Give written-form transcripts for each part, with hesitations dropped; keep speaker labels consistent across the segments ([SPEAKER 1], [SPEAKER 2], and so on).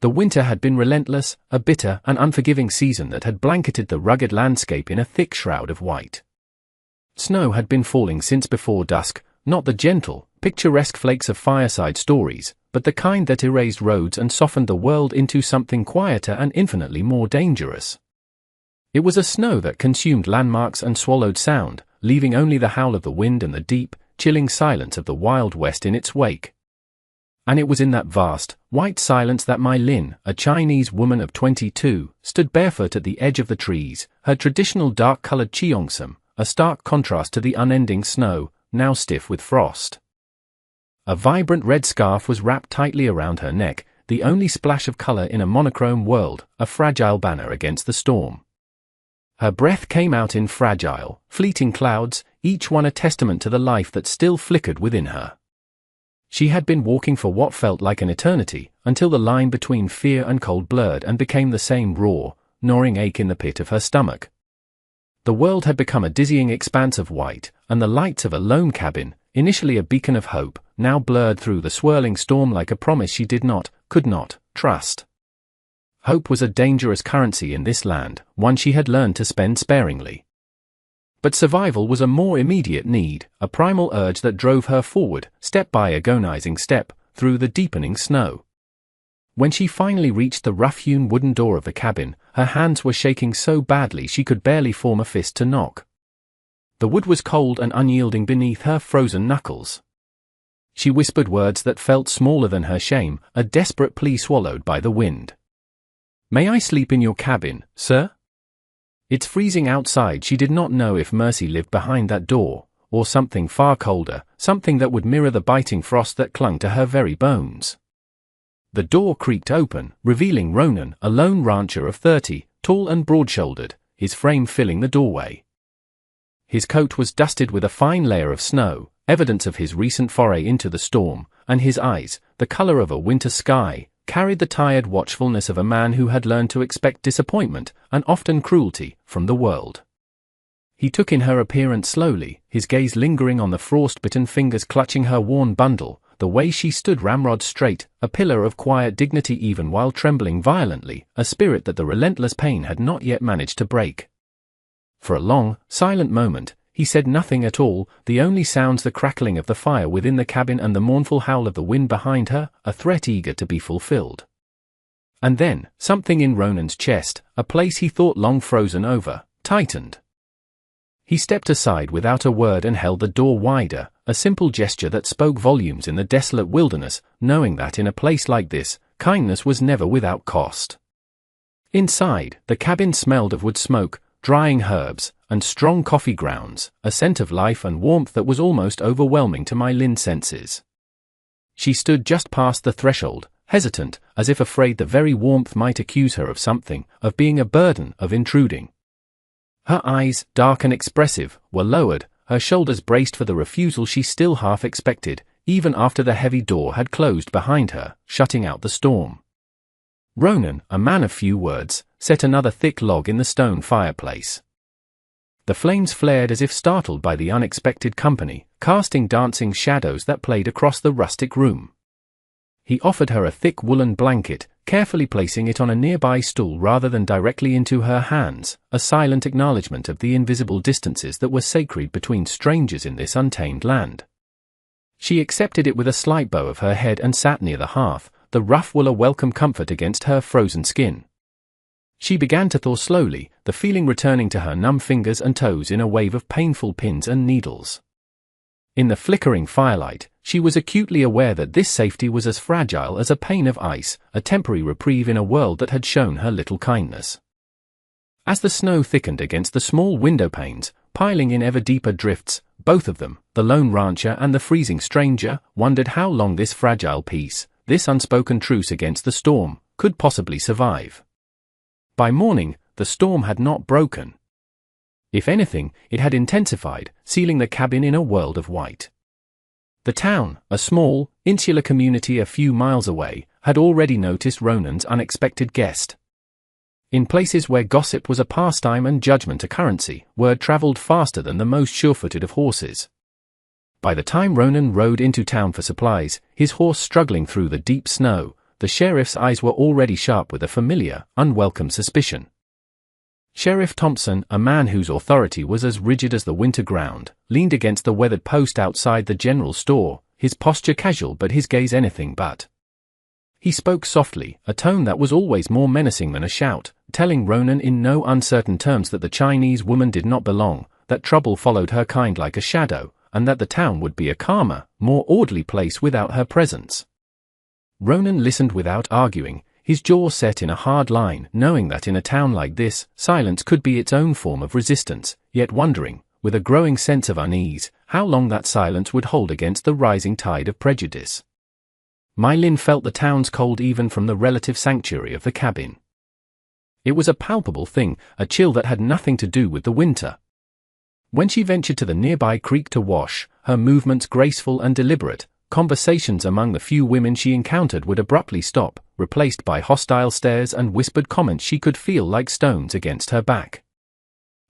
[SPEAKER 1] The winter had been relentless, a bitter and unforgiving season that had blanketed the rugged landscape in a thick shroud of white. Snow had been falling since before dusk, not the gentle, picturesque flakes of fireside stories, but the kind that erased roads and softened the world into something quieter and infinitely more dangerous. It was a snow that consumed landmarks and swallowed sound, leaving only the howl of the wind and the deep, chilling silence of the Wild West in its wake. And it was in that vast, white silence that Mai Lin, a Chinese woman of 22, stood barefoot at the edge of the trees, her traditional dark-colored cheongsam, a stark contrast to the unending snow, now stiff with frost. A vibrant red scarf was wrapped tightly around her neck, the only splash of color in a monochrome world, a fragile banner against the storm. Her breath came out in fragile, fleeting clouds, each one a testament to the life that still flickered within her. She had been walking for what felt like an eternity, until the line between fear and cold blurred and became the same raw, gnawing ache in the pit of her stomach. The world had become a dizzying expanse of white, and the lights of a lone cabin, initially a beacon of hope, now blurred through the swirling storm like a promise she could not, trust. Hope was a dangerous currency in this land, one she had learned to spend sparingly. But survival was a more immediate need, a primal urge that drove her forward, step by agonizing step, through the deepening snow. When she finally reached the rough-hewn wooden door of the cabin, her hands were shaking so badly she could barely form a fist to knock. The wood was cold and unyielding beneath her frozen knuckles. She whispered words that felt smaller than her shame, a desperate plea swallowed by the wind. "May I sleep in your cabin, sir?" It's freezing outside. She did not know if Mercy lived behind that door, or something far colder, something that would mirror the biting frost that clung to her very bones. The door creaked open, revealing Ronan, a lone rancher of 30, tall and broad-shouldered, his frame filling the doorway. His coat was dusted with a fine layer of snow, evidence of his recent foray into the storm, and his eyes, the color of a winter sky, carried the tired watchfulness of a man who had learned to expect disappointment, and often cruelty, from the world. He took in her appearance slowly, his gaze lingering on the frost-bitten fingers clutching her worn bundle, the way she stood ramrod straight, a pillar of quiet dignity even while trembling violently, a spirit that the relentless pain had not yet managed to break. For a long, silent moment, he said nothing at all, the only sounds the crackling of the fire within the cabin and the mournful howl of the wind behind her, a threat eager to be fulfilled. And then, something in Ronan's chest, a place he thought long frozen over, tightened. He stepped aside without a word and held the door wider, a simple gesture that spoke volumes in the desolate wilderness, knowing that in a place like this, kindness was never without cost. Inside, the cabin smelled of wood smoke, drying herbs, and strong coffee grounds, a scent of life and warmth that was almost overwhelming to Mai Lin's senses. She stood just past the threshold, hesitant, as if afraid the very warmth might accuse her of something, of being a burden, of intruding. Her eyes, dark and expressive, were lowered, her shoulders braced for the refusal she still half expected, even after the heavy door had closed behind her, shutting out the storm. Ronan, a man of few words, set another thick log in the stone fireplace. The flames flared as if startled by the unexpected company, casting dancing shadows that played across the rustic room. He offered her a thick woolen blanket, carefully placing it on a nearby stool rather than directly into her hands, a silent acknowledgement of the invisible distances that were sacred between strangers in this untamed land. She accepted it with a slight bow of her head and sat near the hearth, the rough wool a welcome comfort against her frozen skin. She began to thaw slowly, the feeling returning to her numb fingers and toes in a wave of painful pins and needles. In the flickering firelight, she was acutely aware that this safety was as fragile as a pane of ice, a temporary reprieve in a world that had shown her little kindness. As the snow thickened against the small window panes, piling in ever deeper drifts, both of them, the lone rancher and the freezing stranger, wondered how long this fragile peace, this unspoken truce against the storm, could possibly survive. By morning, the storm had not broken. If anything, it had intensified, sealing the cabin in a world of white. The town, a small, insular community a few miles away, had already noticed Ronan's unexpected guest. In places where gossip was a pastime and judgment a currency, word traveled faster than the most sure-footed of horses. By the time Ronan rode into town for supplies, his horse struggling through the deep snow, the sheriff's eyes were already sharp with a familiar, unwelcome suspicion. Sheriff Thompson, a man whose authority was as rigid as the winter ground, leaned against the weathered post outside the general store, his posture casual but his gaze anything but. He spoke softly, a tone that was always more menacing than a shout, telling Ronan in no uncertain terms that the Chinese woman did not belong, that trouble followed her kind like a shadow, and that the town would be a calmer, more orderly place without her presence. Ronan listened without arguing, his jaw set in a hard line, knowing that in a town like this, silence could be its own form of resistance, yet wondering, with a growing sense of unease, how long that silence would hold against the rising tide of prejudice. My Lin felt the town's cold even from the relative sanctuary of the cabin. It was a palpable thing, a chill that had nothing to do with the winter. When she ventured to the nearby creek to wash, her movements graceful and deliberate, conversations among the few women she encountered would abruptly stop, replaced by hostile stares and whispered comments she could feel like stones against her back.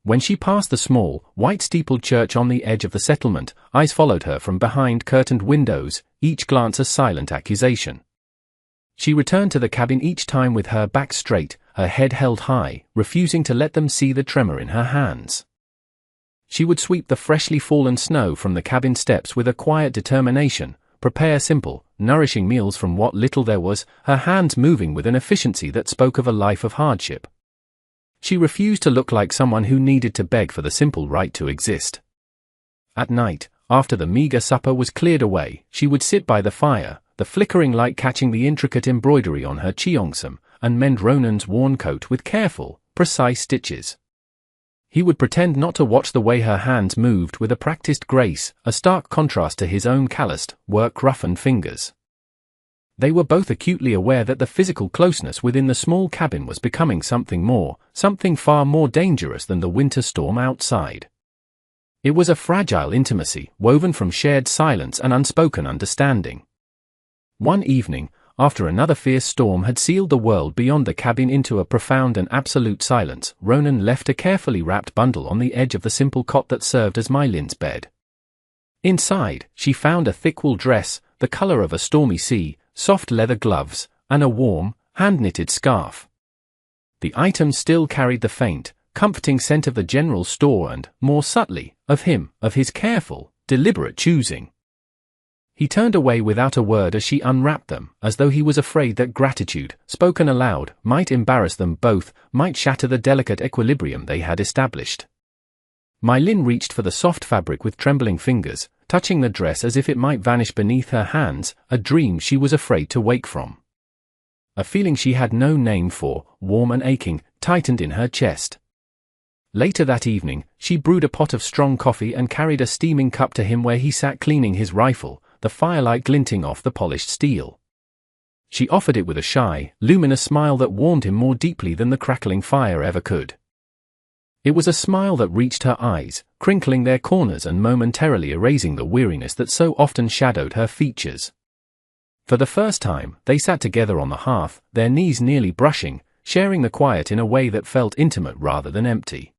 [SPEAKER 1] When she passed the small, white-steepled church on the edge of the settlement, eyes followed her from behind curtained windows, each glance a silent accusation. She returned to the cabin each time with her back straight, her head held high, refusing to let them see the tremor in her hands. She would sweep the freshly fallen snow from the cabin steps with a quiet determination, prepare simple, nourishing meals from what little there was, her hands moving with an efficiency that spoke of a life of hardship. She refused to look like someone who needed to beg for the simple right to exist. At night, after the meager supper was cleared away, she would sit by the fire, the flickering light catching the intricate embroidery on her cheongsam, and mend Ronan's worn coat with careful, precise stitches. He would pretend not to watch the way her hands moved with a practiced grace, a stark contrast to his own calloused, work-roughened fingers. They were both acutely aware that the physical closeness within the small cabin was becoming something more, something far more dangerous than the winter storm outside. It was a fragile intimacy, woven from shared silence and unspoken understanding. One evening, after another fierce storm had sealed the world beyond the cabin into a profound and absolute silence, Ronan left a carefully wrapped bundle on the edge of the simple cot that served as My Lin's bed. Inside, she found a thick wool dress, the color of a stormy sea, soft leather gloves, and a warm, hand-knitted scarf. The items still carried the faint, comforting scent of the general store and, more subtly, of him, of his careful, deliberate choosing. He turned away without a word as she unwrapped them, as though he was afraid that gratitude, spoken aloud, might embarrass them both, might shatter the delicate equilibrium they had established. My Lin reached for the soft fabric with trembling fingers, touching the dress as if it might vanish beneath her hands, a dream she was afraid to wake from. A feeling she had no name for, warm and aching, tightened in her chest. Later that evening, she brewed a pot of strong coffee and carried a steaming cup to him where he sat cleaning his rifle, the firelight glinting off the polished steel. She offered it with a shy, luminous smile that warmed him more deeply than the crackling fire ever could. It was a smile that reached her eyes, crinkling their corners and momentarily erasing the weariness that so often shadowed her features. For the first time, they sat together on the hearth, their knees nearly brushing, sharing the quiet in a way that felt intimate rather than empty.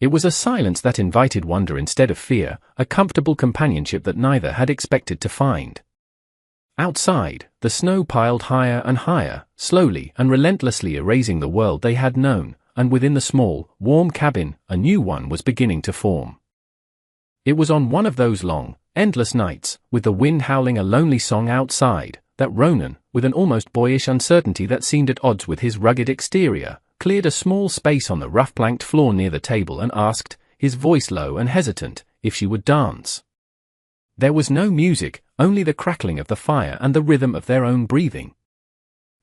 [SPEAKER 1] It was a silence that invited wonder instead of fear, a comfortable companionship that neither had expected to find. Outside, the snow piled higher and higher, slowly and relentlessly erasing the world they had known, and within the small, warm cabin, a new one was beginning to form. It was on one of those long, endless nights, with the wind howling a lonely song outside, that Ronan, with an almost boyish uncertainty that seemed at odds with his rugged exterior, cleared a small space on the rough-planked floor near the table and asked, his voice low and hesitant, if she would dance. There was no music, only the crackling of the fire and the rhythm of their own breathing.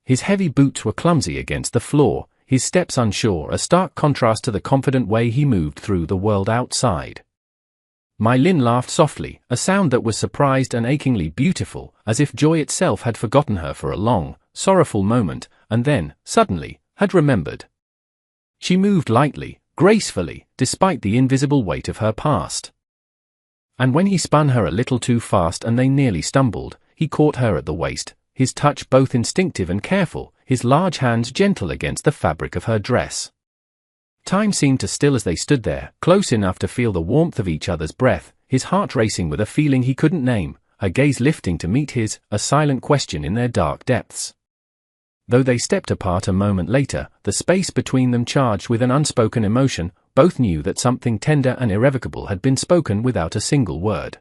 [SPEAKER 1] His heavy boots were clumsy against the floor, his steps unsure, a stark contrast to the confident way he moved through the world outside. My Lin laughed softly, a sound that was surprised and achingly beautiful, as if joy itself had forgotten her for a long, sorrowful moment, and then, suddenly, had remembered. She moved lightly, gracefully, despite the invisible weight of her past. And when he spun her a little too fast and they nearly stumbled, he caught her at the waist, his touch both instinctive and careful, his large hands gentle against the fabric of her dress. Time seemed to still as they stood there, close enough to feel the warmth of each other's breath, his heart racing with a feeling he couldn't name, her gaze lifting to meet his, a silent question in their dark depths. Though they stepped apart a moment later, the space between them charged with an unspoken emotion. Both knew that something tender and irrevocable had been spoken without a single word.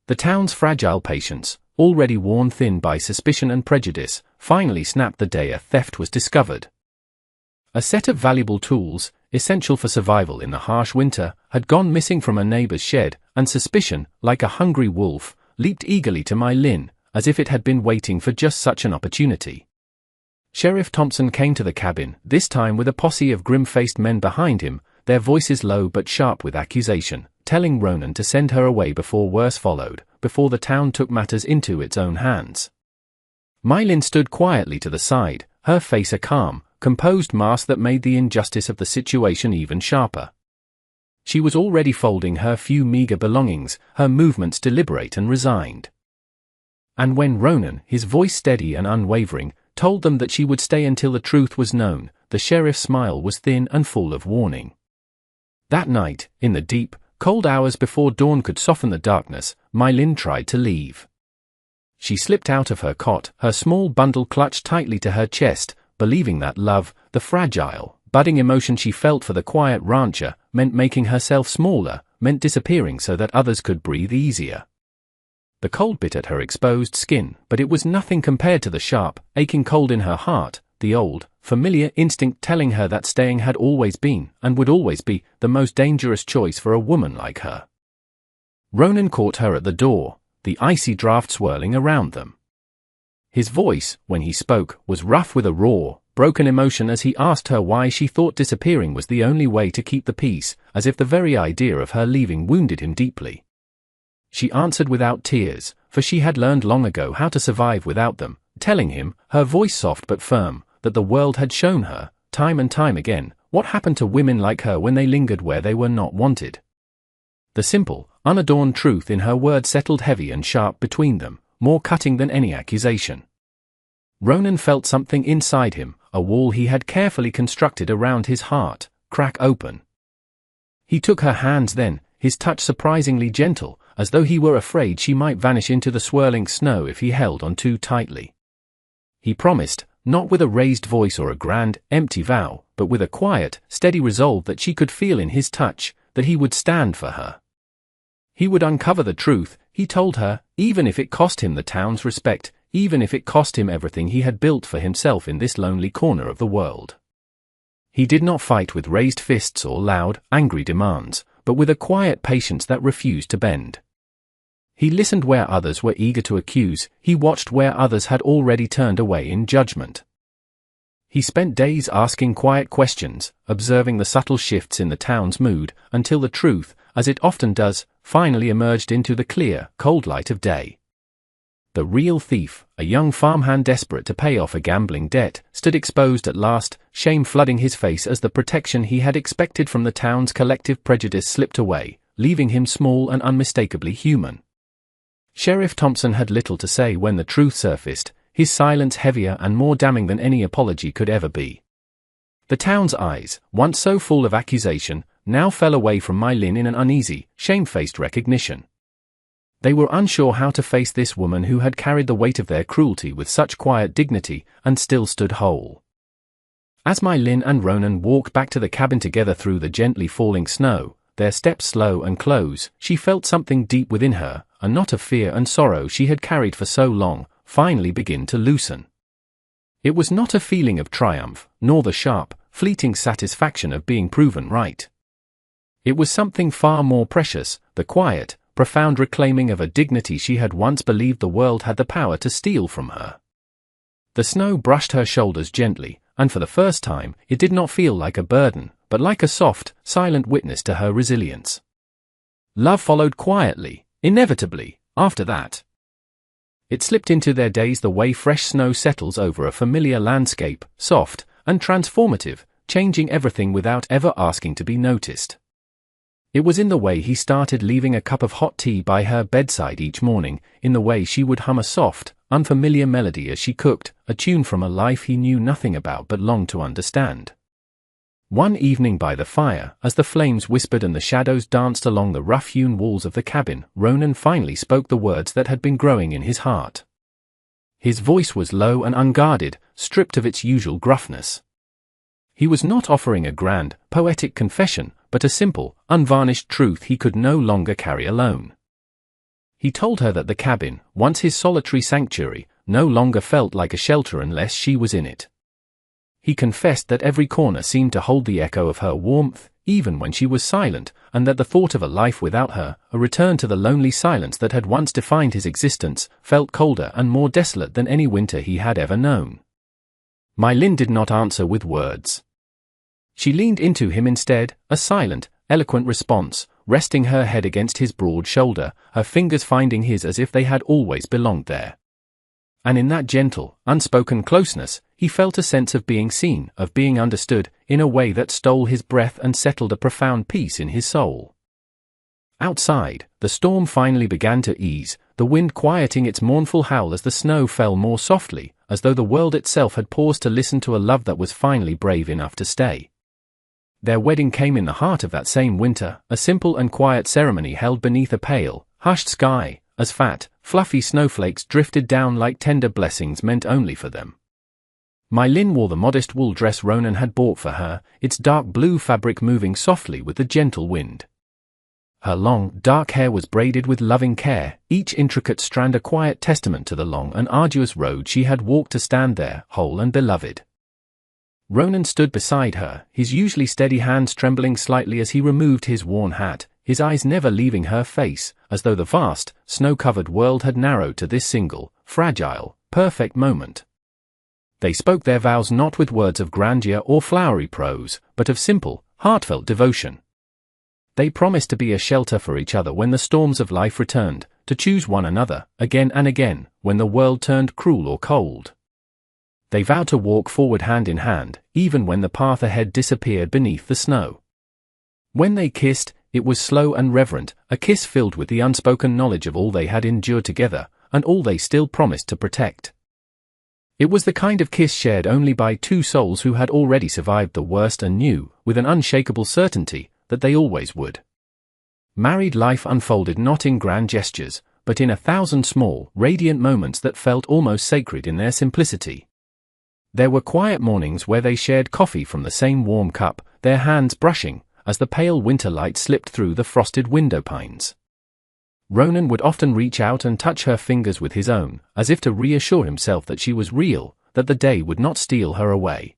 [SPEAKER 1] The town's fragile patience, already worn thin by suspicion and prejudice, finally snapped the day a theft was discovered. A set of valuable tools, essential for survival in the harsh winter, had gone missing from a neighbor's shed, and suspicion, like a hungry wolf, leaped eagerly to My Lin, as if it had been waiting for just such an opportunity. Sheriff Thompson came to the cabin, this time with a posse of grim-faced men behind him, their voices low but sharp with accusation, telling Ronan to send her away before worse followed, before the town took matters into its own hands. My Lin stood quietly to the side, her face a calm, composed mask that made the injustice of the situation even sharper. She was already folding her few meager belongings, her movements deliberate and resigned. And when Ronan, his voice steady and unwavering, told them that she would stay until the truth was known, the sheriff's smile was thin and full of warning. That night, in the deep, cold hours before dawn could soften the darkness, My Lin tried to leave. She slipped out of her cot, her small bundle clutched tightly to her chest, believing that love, the fragile, budding emotion she felt for the quiet rancher, meant making herself smaller, meant disappearing so that others could breathe easier. The cold bit at her exposed skin, but it was nothing compared to the sharp, aching cold in her heart, the old, familiar instinct telling her that staying had always been, and would always be, the most dangerous choice for a woman like her. Ronan caught her at the door, the icy draft swirling around them. His voice, when he spoke, was rough with a raw, broken emotion as he asked her why she thought disappearing was the only way to keep the peace, as if the very idea of her leaving wounded him deeply. She answered without tears, for she had learned long ago how to survive without them, telling him, her voice soft but firm, that the world had shown her, time and time again, what happened to women like her when they lingered where they were not wanted. The simple, unadorned truth in her words settled heavy and sharp between them, more cutting than any accusation. Ronan felt something inside him, a wall he had carefully constructed around his heart, crack open. He took her hands then, his touch surprisingly gentle, as though he were afraid she might vanish into the swirling snow if he held on too tightly. He promised, not with a raised voice or a grand, empty vow, but with a quiet, steady resolve that she could feel in his touch, that he would stand for her. He would uncover the truth, he told her, even if it cost him the town's respect, even if it cost him everything he had built for himself in this lonely corner of the world. He did not fight with raised fists or loud, angry demands, but with a quiet patience that refused to bend. He listened where others were eager to accuse, he watched where others had already turned away in judgment. He spent days asking quiet questions, observing the subtle shifts in the town's mood, until the truth, as it often does, finally emerged into the clear, cold light of day. The real thief, a young farmhand desperate to pay off a gambling debt, stood exposed at last, shame flooding his face as the protection he had expected from the town's collective prejudice slipped away, leaving him small and unmistakably human. Sheriff Thompson had little to say when the truth surfaced, his silence heavier and more damning than any apology could ever be. The town's eyes, once so full of accusation, now fell away from My Lin in an uneasy, shamefaced recognition. They were unsure how to face this woman who had carried the weight of their cruelty with such quiet dignity, and still stood whole. As My Lin and Ronan walked back to the cabin together through the gently falling snow, their steps slow and close, she felt something deep within her, a knot of fear and sorrow she had carried for so long, finally begin to loosen. It was not a feeling of triumph, nor the sharp, fleeting satisfaction of being proven right. It was something far more precious, the quiet, profound reclaiming of a dignity she had once believed the world had the power to steal from her. The snow brushed her shoulders gently, and for the first time, it did not feel like a burden, but like a soft, silent witness to her resilience. Love followed quietly, inevitably, after that. It slipped into their days the way fresh snow settles over a familiar landscape, soft and transformative, changing everything without ever asking to be noticed. It was in the way he started leaving a cup of hot tea by her bedside each morning, in the way she would hum a soft, unfamiliar melody as she cooked, a tune from a life he knew nothing about but longed to understand. One evening by the fire, as the flames whispered and the shadows danced along the rough-hewn walls of the cabin, Ronan finally spoke the words that had been growing in his heart. His voice was low and unguarded, stripped of its usual gruffness. He was not offering a grand, poetic confession, but a simple, unvarnished truth he could no longer carry alone. He told her that the cabin, once his solitary sanctuary, no longer felt like a shelter unless she was in it. He confessed that every corner seemed to hold the echo of her warmth, even when she was silent, and that the thought of a life without her, a return to the lonely silence that had once defined his existence, felt colder and more desolate than any winter he had ever known. My Lin did not answer with words. She leaned into him instead, a silent, eloquent response, resting her head against his broad shoulder, her fingers finding his as if they had always belonged there. And in that gentle, unspoken closeness, he felt a sense of being seen, of being understood, in a way that stole his breath and settled a profound peace in his soul. Outside, the storm finally began to ease, the wind quieting its mournful howl as the snow fell more softly, as though the world itself had paused to listen to a love that was finally brave enough to stay. Their wedding came in the heart of that same winter, a simple and quiet ceremony held beneath a pale, hushed sky, as fat, fluffy snowflakes drifted down like tender blessings meant only for them. My Lin wore the modest wool dress Ronan had bought for her, its dark blue fabric moving softly with the gentle wind. Her long, dark hair was braided with loving care, each intricate strand a quiet testament to the long and arduous road she had walked to stand there, whole and beloved. Ronan stood beside her, his usually steady hands trembling slightly as he removed his worn hat, his eyes never leaving her face, as though the vast, snow-covered world had narrowed to this single, fragile, perfect moment. They spoke their vows not with words of grandeur or flowery prose, but of simple, heartfelt devotion. They promised to be a shelter for each other when the storms of life returned, to choose one another, again and again, when the world turned cruel or cold. They vowed to walk forward hand in hand, even when the path ahead disappeared beneath the snow. When they kissed, it was slow and reverent, a kiss filled with the unspoken knowledge of all they had endured together, and all they still promised to protect. It was the kind of kiss shared only by two souls who had already survived the worst and knew, with an unshakable certainty, that they always would. Married life unfolded not in grand gestures, but in 1,000 small, radiant moments that felt almost sacred in their simplicity. There were quiet mornings where they shared coffee from the same warm cup, their hands brushing, as the pale winter light slipped through the frosted window pines. Ronan would often reach out and touch her fingers with his own, as if to reassure himself that she was real, that the day would not steal her away.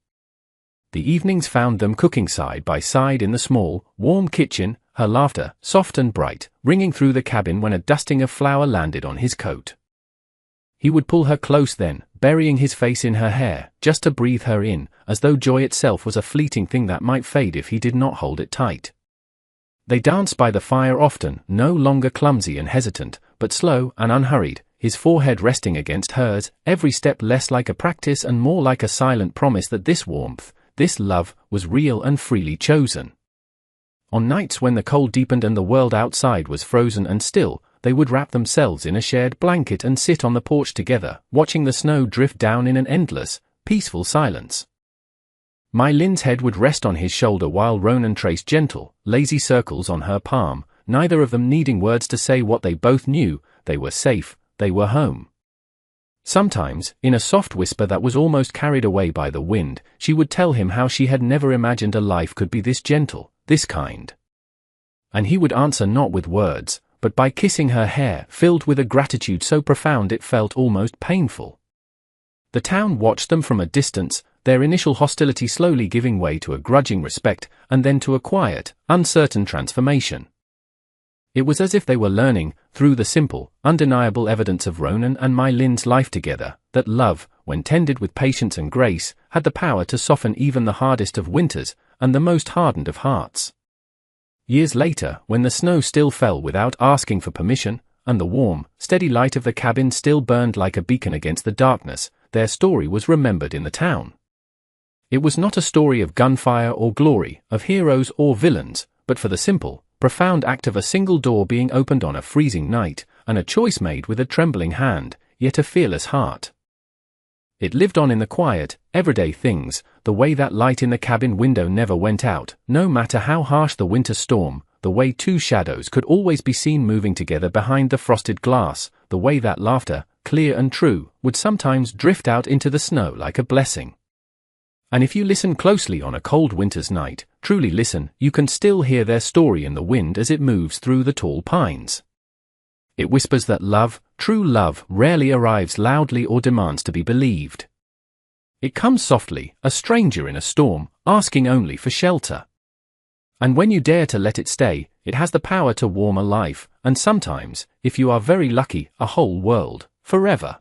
[SPEAKER 1] The evenings found them cooking side by side in the small, warm kitchen, her laughter, soft and bright, ringing through the cabin when a dusting of flour landed on his coat. He would pull her close then, burying his face in her hair, just to breathe her in, as though joy itself was a fleeting thing that might fade if he did not hold it tight. They danced by the fire often, no longer clumsy and hesitant, but slow and unhurried, his forehead resting against hers, every step less like a practice and more like a silent promise that this warmth, this love, was real and freely chosen. On nights when the cold deepened and the world outside was frozen and still, they would wrap themselves in a shared blanket and sit on the porch together, watching the snow drift down in an endless, peaceful silence. My Lin's head would rest on his shoulder while Ronan traced gentle, lazy circles on her palm, neither of them needing words to say what they both knew: they were safe, they were home. Sometimes, in a soft whisper that was almost carried away by the wind, she would tell him how she had never imagined a life could be this gentle, this kind. And he would answer not with words, but by kissing her hair, filled with a gratitude so profound it felt almost painful. The town watched them from a distance, their initial hostility slowly giving way to a grudging respect, and then to a quiet, uncertain transformation. It was as if they were learning, through the simple, undeniable evidence of Ronan and My Lin's life together, that love, when tended with patience and grace, had the power to soften even the hardest of winters, and the most hardened of hearts. Years later, when the snow still fell without asking for permission, and the warm, steady light of the cabin still burned like a beacon against the darkness, their story was remembered in the town. It was not a story of gunfire or glory, of heroes or villains, but for the simple, profound act of a single door being opened on a freezing night, and a choice made with a trembling hand, yet a fearless heart. It lived on in the quiet, everyday things, the way that light in the cabin window never went out, no matter how harsh the winter storm, the way two shadows could always be seen moving together behind the frosted glass, the way that laughter, clear and true, would sometimes drift out into the snow like a blessing. And if you listen closely on a cold winter's night, truly listen, you can still hear their story in the wind as it moves through the tall pines. It whispers that love, true love, rarely arrives loudly or demands to be believed. It comes softly, a stranger in a storm, asking only for shelter. And when you dare to let it stay, it has the power to warm a life, and sometimes, if you are very lucky, a whole world, forever.